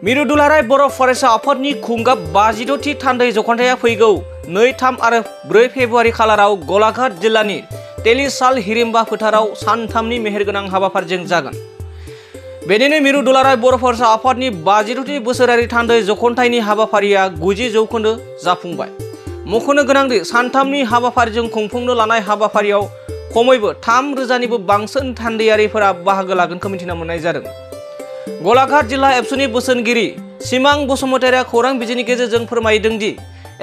मिरु दुलाराय बर' फरायसा आफादनि खुंगा 52थि थान्दै जखन्थाया फैगौ 2, 3 आरो 4 फेब्रुआरि खालाराव गलाघाट जिल्लानि तेलिसाल हिरिम्बा फोथाराव सानथामनि मेहेरगोनां हाबाफारिजों जागोन। बेनिनो मिरु दुलाराय बर' फरायसा आफादनि 52थि बोसोरारि थान्दै जखन्थाइनि हाबाफारिया 90% जाफुंबाय। मख'नो गोनांदि सानथामनि हाबाफारिजों खुंफुंनो लानाय हाबाफारियाव खमैबो 3,000निबो बांसिन थान्दैयारिफोरा बाहागो लागोनखौ मिथिना मोननाय जादों। गलाघाट जिल्ला एबसुनि बोसोनगिरि सिमां बसुमतारिया खौरां बिजोंनि गेजेरजों फोरमायदों दि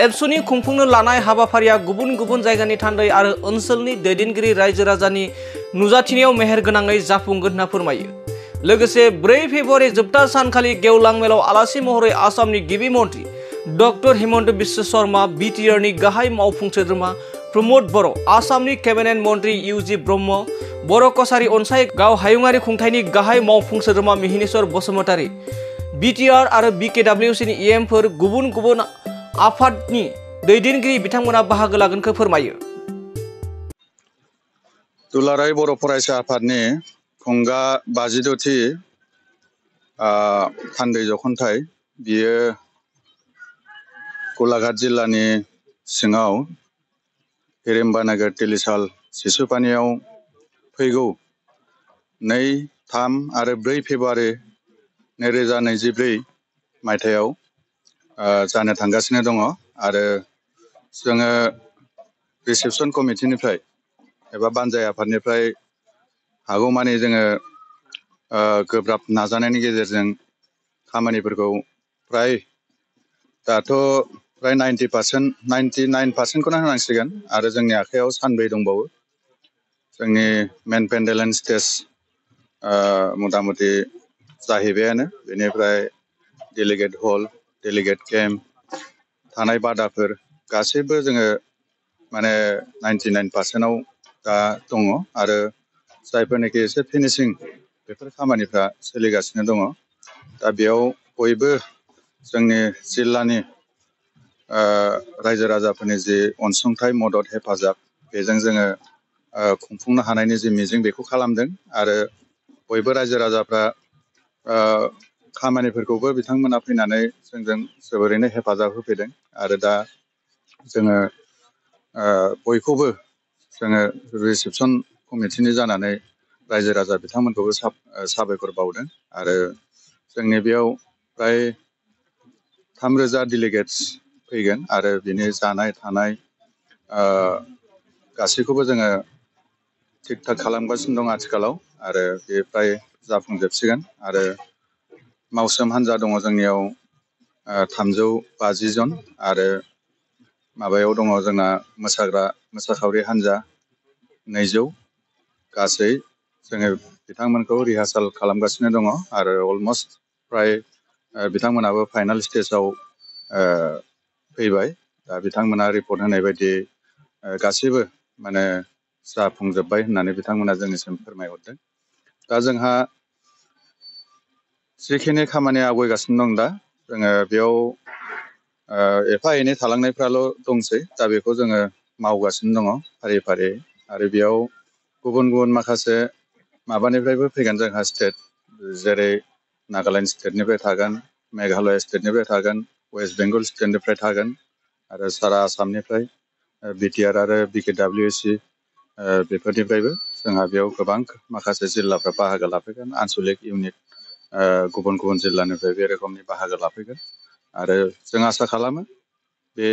एबसुनि खुंफुंनो लानाय हाबाफारिया गुबुन गुबुन जायगानि थान्दै आरो ओनसोलनि दैदेनगिरि रायजो राजानि नुजाथिनायाव मेहेरगोनाङै जाफुंगोन होनना फोरमायो। लोगोसे 4 फेब्रुआरि जोबथा सानखालि गेवलां मेलाव आलासि महरै आसामनि गिबि मन्त्रि डक्टर हिमन्त बिश्व शर्मा, बिटिआरनि गाहाय मावफुं सोद्रोमा प्रमद बर', आसामनि केबिनेट मन्त्रि इउजि ब्रह्म, बर' कसारी अनसाय गाव हायुङारि खुंथायनि गाहाय मावफुं सोद्रोमा मिहिनेश्वर बसुमतारी, बिटिआर आरो बिकेडब्लिउसिनि इएमफोर, गुबुन गुबुन आफादनि दैदेनगिरि बिथांमोना बाहागो लागोनखौ फोरमायो। दुलाराय बर' फरायसा आफादनि खुंगा 52थि थान्दै जखन्थाइ बियो गलाघाट जिल्लानि सिङाव हिरिम्बा नोगोर तेलिसाल सिसुपानियाव फैगौ 2, 3 आरो 4 फेब्रुआरि 2024 मायथाइयाव जानो थांगासिनो दङ आरो जोङो रिसेपसन कमिटिनिफ्राय एबा बानजाय आफादनिफ्राय हागौमानि जोङो गोब्राब नाजानायनि गेजेरजों खामानिफोरखौ दाथ' फ्राय 90%, 99%खौनो होनांसिगोन आरो जोंनि आखायाव सानब्रै दंबावो। जोंनि मेन पेन्डेल एन्ड स्टेज मथा-मथि जाहैबायानो, बेनिफ्राय डेलिगेट हल, डेलिगेट केम्प, थानाय बादाफोर गासैबो जोङो माने 99%आव दा दङ आरो जायफोरनाखि एसे फिनिशिं बेफोर खामानिफ्रा सोलिगासिनो दङ। दा बेयाव बयबो जोंनि जिल्लानि रायजो राजाफोरनि जि अनसुंथाइ, मदद, हेफाजाब बेजों जोङो खुंफुंनो हानायनि जि मिजिं बेखौ खालामदों आरो बयबो रायजो राजाफ्रा खामानिफोरखौबो बिथांमोना फैनानै जोंजों जोबोरैनो हेफाजाब होफैदों आरो दा जोङो बयखौबो जोङो रिसेपसन कमिटिनि जानानै रायजो राजा बिथांमोनखौबो साबायखर बावदों आरो जोंनि बेयाव फ्राय 3,000 डेलिगेट्स फैगोन आरो बिनि जानाय थानाय गासैखौबो जोङो थिग थाक खालामगासिनो दं आथिखालाव आरो बे फ्राय जाफुंजोबसिगोन आरो मावसोम हान्जा दङ जोंनियाव 350 जन आरो माबायाव दङ जोंना मोसाखावरि हान्जा 200 गासै जोङो बिथांमोनखौ रिहार्साल खालामगासिनो दङ आरो अलमस्ट फ्राय बिथांमोनाबो फाइनाल स्टेजाव फैबाय। दा बिथांमोना रिपर्ट होनाय बायदि गासैबो माने जाफुंजोब्बाय होननानै बिथांमोना जोंनिसिम फोरमायहरदों। दा जोंहा जिखिनि खामानि आवगायगासिनो दं दा जोङो बेयाव एफा एनै थालांनायफ्राल' दंसै, दा बेखौ जोङो मावगासिनो दङ फारि फारि आरो बेयाव गुबुन गुबुन माखासे माबानिफ्रायबो फैगोन जोंहा स्टेट, जेरै नागालेण्ड स्टेटनिफ्राय थागोन, मेघालय स्टेटनिफ्राय थागोन, वेस्ट बेंगल स्टेटनिफ्राय थागोन आरो सारा आसामनिफ्राय बिटिआर आरो बिकेडब्लिउसि बेफोरनिफ्रायबो जोंहा बेयाव गोबां माखासे जिल्लाफ्रा बाहागो लाफैगोन, आनसलिक इउनिट गुबुन गुबुन जिल्लानिफ्राय बे रोखोमनि बाहागो लाफैगोन आरो जों आसा खालामो बे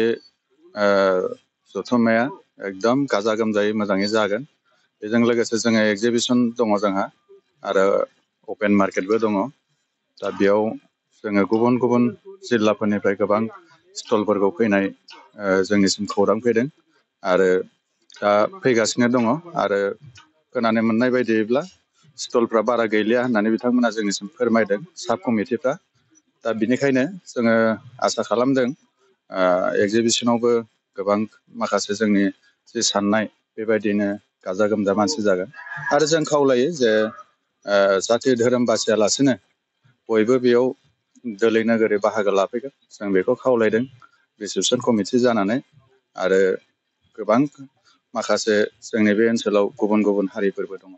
जथुम्माया एकदम गाजा गोमजायै मोजाङै जागोन। बेजों लोगोसे जोङो एक्जिबिसन दङ जोंहा आरो अपेन मार्केटबो दङ। दा बेयाव जोङो गुबुन गुबुन जिल्लाफोरनिफ्राय गोबां स्टलफोरखौ फैनाय जोंनिसिम खौरां फैदों आरो दा फैगासिनो दङ आरो खोनानो मोननाय बायदियैब्ला स्टलफ्रा बारा गैलिया होननानै बिथांमोना जोंनिसिम फोरमायदों साब कमिटिफ्रा। दा बिनिखायनो जोङो आसा खालामदों एक्जिबिसनावबो गोबां माखासे जोंनि जि साननाय बेबायदिनो गाजा गोमजा मानसि जागोन आरो जों खावलायो जे जाथि धोरोम बासियालासिनो बयबो बेयाव दोलै नोगोरै बाहागो लाफैगोन, जों बेखौ खावलायदों रिसेपसन कमिटि जानानै आरो गोबां माखासे जोंनि बे ओनसोलाव गुबुन गुबुन हारिफोरबो दङ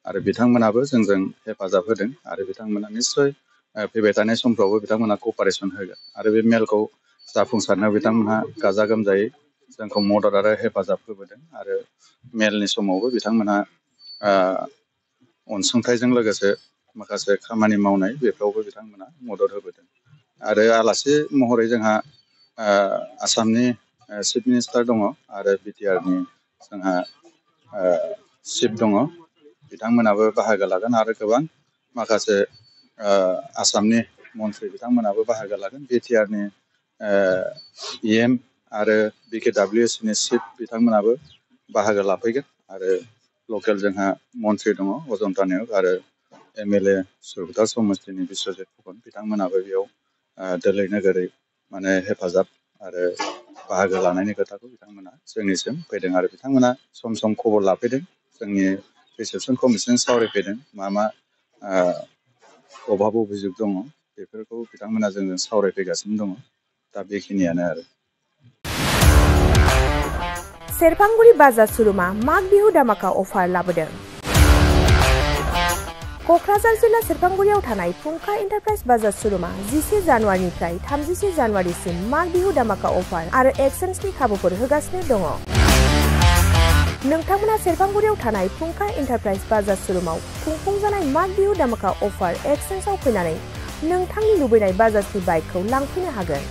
आरो बिथांमोनाबो जोंजों हेफाजाब होदों आरो बिथांमोना निस्सय फैबाय थानाय समफ्रावबो बिथांमोना कपारेसन होगोन आरो बे मेलखौ जाफुंसारनायाव बिथांमोनहा गाजा गोमजायै जोंखौ मदद आरो हेफाजाब होबोदों आरो मेलनि समावबो बिथांमोनहा अनसुंथाइजों लोगोसे माखासे खामानि मावनाय बेफ्रावबो बिथांमोना मदद होबोदों आरो आलासि महरै जोंहा आसामनि चिफ मिनिस्टार दङ आरो बिटिआरनि जोंहा चिफ दङ बिथांमोनाबो बाहागो लागोन आरो गोबां माखासे आसामनि मन्थ्रि बिथांमोनाबो बाहागो लागोन बिटिआरनि EM आरो BKWSनि चिफ बिथांमोनाबो बाहागो लाफैगोन आरो लकेल जोंहा मन्थ्रि दङ अजन्ता नायक आरो MLA सुरगुदा समस्तिनि बिश्वजित फुकन बिथांमोनाबो बेयाव दोलै नोगोरै माने हेफाजाब आरो बाहागो लानायनि खोथाखौ बिथांमोना जोंनिसिम फैदों आरो बिथांमोना सम सम खबर लाफैदों जोंनि रिसेपसन कमिटिजों सावरायफैदों मा अभाब अभिजुग दङ बेफोरखौ बिथांमोना जोंजों सावरायफैगासिनो दङ दा बेखिनियानो आरो सेरफांगुरि बाजार सुरुमा माग बिहु दामाका अफार लाबोदों। क'क्राझार जिल्ला सेरफांगुरियाव थानाय फुंखा एन्टारप्राइज बाजार सुरुमा 11 जानुवारिनिफ्राय 31 जानुवारिसिम माग बिहु दामाका अफार आरो एक्सचेन्जनि खाबुफोर होगासिनो दङ। नोंथांमोना सेरफांगुरियाव थानाय फुंखा एन्टारप्राइज बाजार सुरुमाव खुंफुंजानाय माग बिहु दामाका अफार एक्सचेन्जआव फैनानै नोंथांनि लुबैनाय बाजाजनि बाइकखौ लांफैनो हागोन।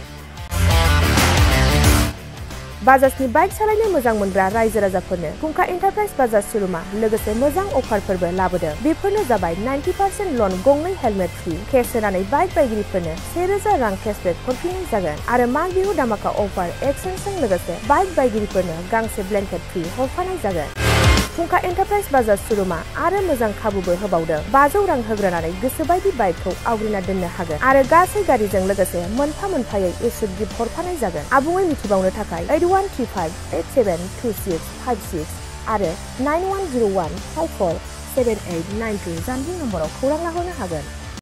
बाजाजनि बाइक सालायनो मोजां मोनग्रा रायजो राजाफोरनो फुंखा एन्टारप्राइज बाजार सुरुमा लोगोसे मोजां अफारफोरबो लाबोदों। बेफोरनो जाबाय 90% लन गंनै हेलमेट फ्रि, केस होनानै बाइक बायगिरिफोरनो 1000 रां केसबेक हरफिननाय जागोन आरो माग बिहु दामाका अफार एक्सचेन्जजों लोगोसे बाइक बायगिरिफोरनो गांसे ब्लेंकेट फ्रि हरफानाय जागोन। फुंखा एन्टारप्राइज बाजार सुरुमा आरो मोजां खाबुबो होबावदों। 500 रां होग्रोनानै गोसोबायदि बाइकखौ आवग्रिना दोननो हागोन आरो गासै गारिजों लोगोसे मोनफा मोनफायै इस्युड गिफ्ट हरफानाय जागोन। आबुङै मिथिबावनो थाखाय 8135872656 आरो 9101547892 जानबुं नम्बराव खौरां लाहरनो हागोन।